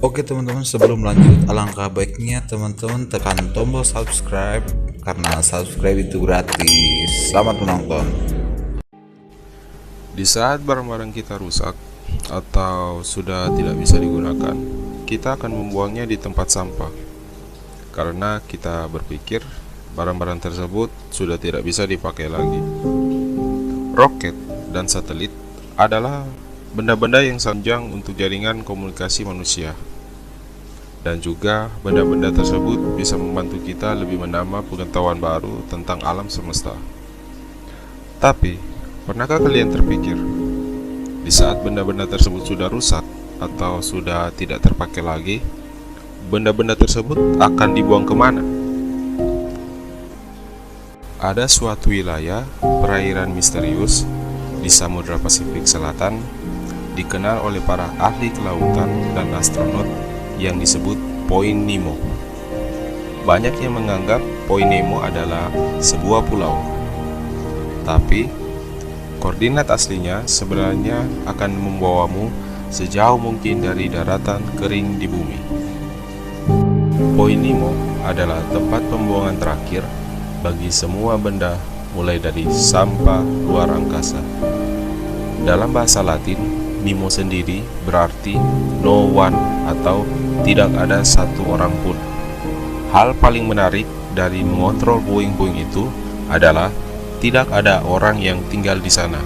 Oke teman-teman, sebelum lanjut, alangkah baiknya teman-teman tekan tombol subscribe karena subscribe itu gratis. Selamat menonton. Di saat barang-barang kita rusak atau sudah tidak bisa digunakan, kita akan membuangnya di tempat sampah karena kita berpikir barang-barang tersebut sudah tidak bisa dipakai lagi. Roket dan satelit adalah benda-benda yang sanjang untuk jaringan komunikasi manusia, dan juga benda-benda tersebut bisa membantu kita lebih menambah pengetahuan baru tentang alam semesta. Tapi, pernahkah kalian terpikir, di saat benda-benda tersebut sudah rusak atau sudah tidak terpakai lagi, benda-benda tersebut akan dibuang kemana? Ada suatu wilayah perairan misterius di Samudra Pasifik Selatan dikenal oleh para ahli kelautan dan astronot yang disebut Point Nemo. Banyak yang menganggap Point Nemo adalah sebuah pulau, tapi koordinat aslinya sebenarnya akan membawamu sejauh mungkin dari daratan kering di bumi. Point Nemo adalah tempat pembuangan terakhir bagi semua benda, mulai dari sampah luar angkasa. Dalam bahasa Latin, Nemo sendiri berarti no one atau tidak ada satu orang pun. Hal paling menarik dari mengontrol puing-puing itu adalah tidak ada orang yang tinggal di sana.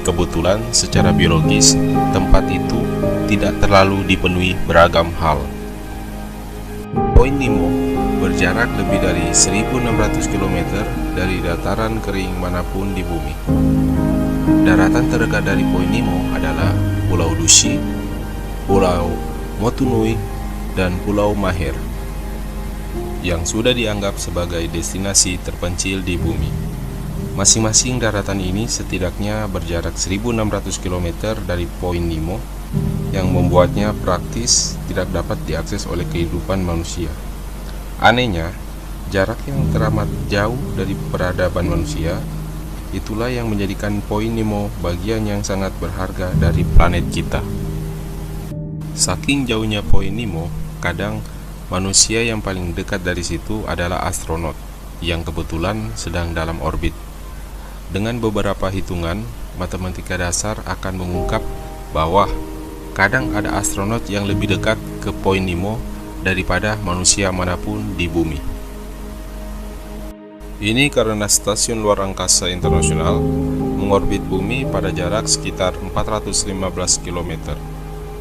Kebetulan secara biologis, tempat itu tidak terlalu dipenuhi beragam hal. Point Nemo berjarak lebih dari 1.600 km dari dataran kering manapun di bumi. Daratan terdekat dari Point Nemo adalah Pulau Dushi, Pulau Motunui, dan Pulau Mahir, yang sudah dianggap sebagai destinasi terpencil di bumi. Masing-masing daratan ini setidaknya berjarak 1.600 km dari Point Nemo, yang membuatnya praktis tidak dapat diakses oleh kehidupan manusia. Anehnya, jarak yang teramat jauh dari peradaban manusia, itulah yang menjadikan Point Nemo bagian yang sangat berharga dari planet kita. Saking jauhnya Point Nemo, kadang manusia yang paling dekat dari situ adalah astronot yang kebetulan sedang dalam orbit. Dengan beberapa hitungan, matematika dasar akan mengungkap bahwa kadang ada astronot yang lebih dekat ke Point Nemo daripada manusia manapun di bumi. Ini karena stasiun luar angkasa internasional mengorbit bumi pada jarak sekitar 415 km,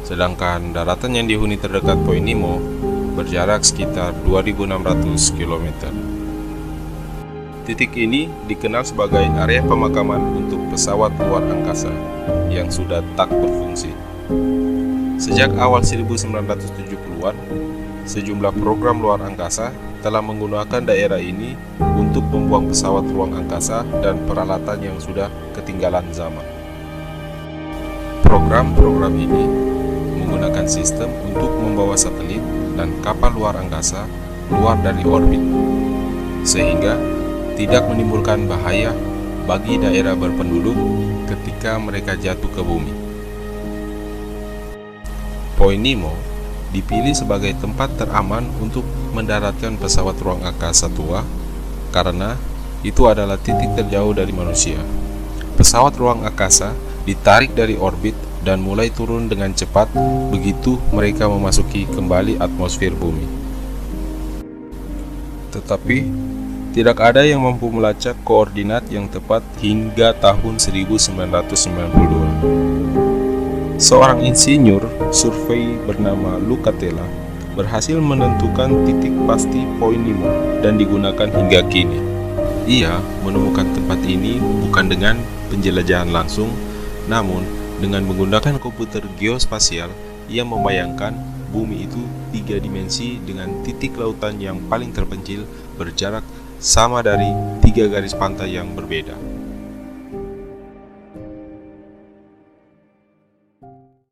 sedangkan daratan yang dihuni terdekat Point Nemo berjarak sekitar 2.600 km. Titik ini dikenal sebagai area pemakaman untuk pesawat luar angkasa yang sudah tak berfungsi. Sejak awal 1970-an, sejumlah program luar angkasa telah menggunakan daerah ini untuk membuang pesawat ruang angkasa dan peralatan yang sudah ketinggalan zaman. Program-program ini menggunakan sistem untuk membawa satelit dan kapal luar angkasa keluar dari orbit, sehingga tidak menimbulkan bahaya bagi daerah berpenduduk ketika mereka jatuh ke bumi. Point Nemo dipilih sebagai tempat teraman untuk mendaratkan pesawat ruang angkasa tua karena itu adalah titik terjauh dari manusia. Pesawat ruang angkasa ditarik dari orbit dan mulai turun dengan cepat begitu mereka memasuki kembali atmosfer bumi. Tetapi tidak ada yang mampu melacak koordinat yang tepat hingga tahun 1992. Seorang insinyur survei bernama Lucatella berhasil menentukan titik pasti Point Nemo dan digunakan hingga kini. Ia menemukan tempat ini bukan dengan penjelajahan langsung, namun dengan menggunakan komputer geospasial yang membayangkan bumi itu 3 dimensi dengan titik lautan yang paling terpencil berjarak sama dari 3 garis pantai yang berbeda.